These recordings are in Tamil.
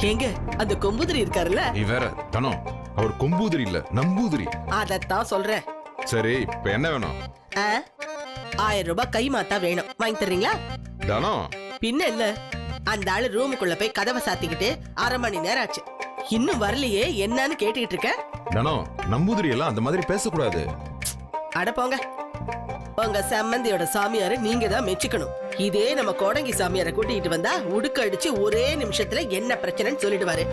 எங்க அந்த கொம்புதிரி இருக்காருல்ல? நீ வேற தனம், அவர் கொம்பூதிரி இல்ல நம்பூதிரி. அதத்தான் சொல்றேன். சரி, இப்ப என்ன வேணும்? 1000 ரூபாய் கை மாத்தா வேணும், வாங்கி தர்றீங்களா? தனம், பின்ன என்ன? அந்த ஆளு ரூமுக்குள்ள போய் கதவை சாத்திக்கிட்டு 1/2 மணி நேரம் ஆச்சு, இன்னும் வரலையே, என்னன்னு கேட்டுக்கிட்டு இருக்க. தனம், நம்பூதிரி எல்லாம் அந்த மாதிரி பேசக்கூடாது. அட போங்க, உங்க சம்மந்தியோட சாமியாரு நீங்க தான் மெச்சுக்கணும். இதே நம்ம கோடங்கி சாமியாரை கூட்டிட்டு வந்தா உடுக்க அடிச்சு ஒரே நிமிஷத்துல என்ன பிரச்சனைன்னு சொல்லிடுவாரு.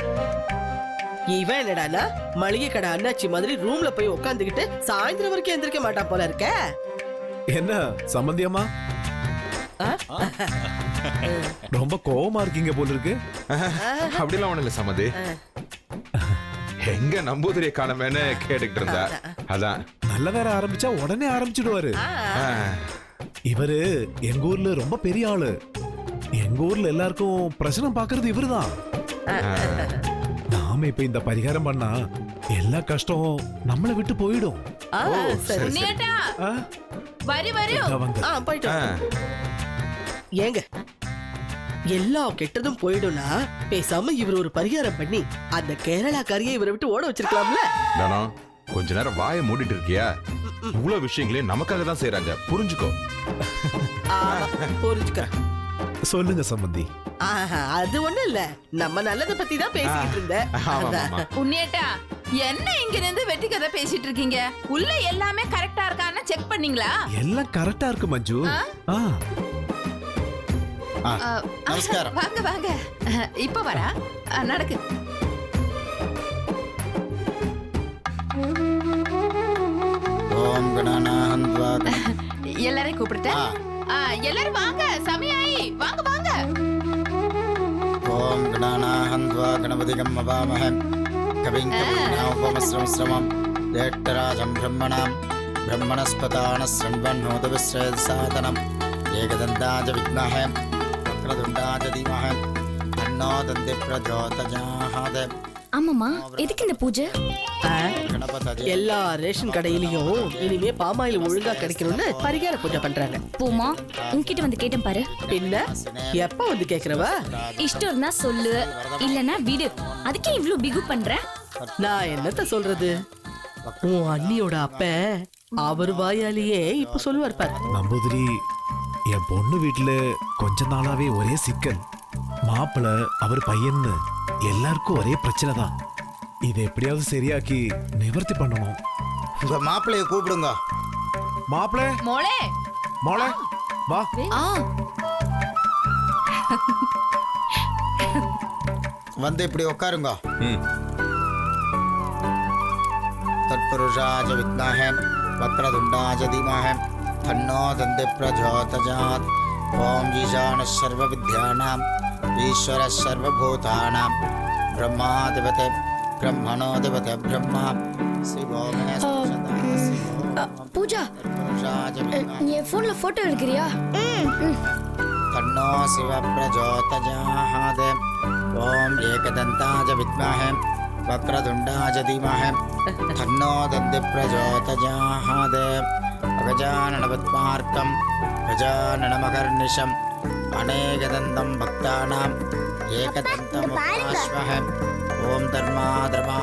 இவன் என்னடானா மளிகை கடை அண்ணாச்சி மாதிரி ரூம்ல போய் உட்காந்துக்கிட்டு சாயந்தரம் வரைக்கும் எந்திரிக்க மாட்டான் போல இருக்க. என்ன சம்பந்தியம்மா, ரொம்ப கோவமா இருக்கீங்க போல இருக்கு. அப்படிலாம் ஒண்ணு இல்ல சம்மதி. எங்க நம்பூதிரியை காணமேன்னு கேட்டுக்கிட்டு இருந்தா, அதான். நல்ல வேற ஆரம்பிச்சா உடனே ஆரம்பிச்சிடுவாரு. இவரு எங்க ஊர்ல ரொம்ப பெரிய ஆளு. எங்க ஊர்ல எல்லாருக்கும் பிரச்சனை பாக்குறது இவருதான். நாம இப்ப இந்த பரிகாரம் பண்ணா எல்லா கஷ்டம் நம்மளை விட்டு போயிடும். ஏங்க எல்லா கெட்டதும் போயிடும்னா பேசாம இவர் ஒரு பரிகாரம் பண்ணி அந்த கேரளா கரியை இவரை விட்டு ஓட வச்சிருக்கலாம்ல. தனம், கொஞ்ச நேரம் வாயை மூடிட்டு இருக்கியா? இவ்வளவு விஷயங்களையும் நமக்காக தான் செய்யறாங்க, புரிஞ்சுக்கோ. புரிஞ்சுக்கிறேன். சொல்லுங்க சம்பந்தி. அது ஒண்ணும் இல்ல, நம்ம நல்லத பத்தி தான் பேசிட்டு இருந்தேன். உன்னியேட்டா, என்ன இங்க இருந்து வெட்டி கதை பேசிட்டு இருக்கீங்க? உள்ள எல்லாமே கரெக்டா இருக்கான்னு செக் பண்ணீங்களா? எல்லாம் கரெக்டா இருக்கு மஞ்சு. நமஸ்காரம். வாங்க வாங்க, இப்ப வரா, நடக்கு. ஓம் கணநாஹந்த்வா. எல்லாரையும் கூப்பிடுறேன். எல்லாரும் வாங்க, சமயாயி வாங்க வாங்க. ஓம் கணநாஹந்த்வா கணபதிகம் மவாமஹம் கவிம் கவிநாஉபமஸ்ரமஸ்ரமம் ஜேஷ்டராஜம் பிரம்மணாம் பிரம்மணஸ்பதான ஸ்ரண்வன்னோதவிஸ்ரேத் சாதனம் ஏகதந்தாஜ வித்மஹே வக்ரதுண்டாஜ தீமஹே தன்னோ தந்தி பிரச்சோதயாத். ஆமாமா, எதுக்கு இந்த பூஜை? எல்லா ரேஷன் கடையிலயும் இனிமே பாமாயில் ஒழுங்கா கிடைக்கணும்னு பரிகார பூஜை பண்றாங்க. பூமா, உன்கிட்ட வந்து கேட்டேன் பாரு. பின்ன எப்ப வந்து கேக்குறவா? இஷ்டம் இருந்தா சொல்லு, இல்லனா விடு. அதுக்கே இவ்ளோ பிகு பண்ற? நான் என்னத்த சொல்றது? உன் அண்ணியோட அப்ப அவர் வாயாலேயே இப்ப சொல்லுவார் பாரு. நம்பூதிரி, என் பொண்ணு வீட்டுல கொஞ்ச நாளாவே ஒரே சிக்கல். மாப்பிள்ள அவர் பையன்னு எல்லாருக்கும் ஒரே பிரச்சனை தான். இதை எப்படியாவது சரியாக்கி நிவர்த்தி பண்ணணும். உங்க மாப்பிள்ளைய கூப்பிடுங்க. மாப்பிள்ளை, மோளே மோளே வா. வந்து இப்படி உட்காருங்க. தத்புருஷாஜ வித்மஹே வக்ரதுண்டாஜ தீமஹே தன்னோ தந்தி பிரச்சோதயாத். ஓம் ஈசான சர்வ வித்யானாம் ஈஸ்வர சர்வபூதானாம் பிரம்மாதிபதே பிரம்மணோதிபதே பிரம்மா சிவோமே பூஜா, என் போன்ல போட்டோ எடுக்கிறியா? தன்னோ சிவ பிரச்சோதயாத். ஓம் ஏகதந்தாஜ வித்மஹே வக்ரதுண்டாஜ தீமஹே தன்னோ தந்தி பிரச்சோதயாத். அகஜானன பத்மார்க்கம் கஜானனமகர்நிஷம் அநேகதந்தம் பக்தானாம் ஏகதந்தம் உபாஸ்மஹே. ஓம் தர்மா தர்மா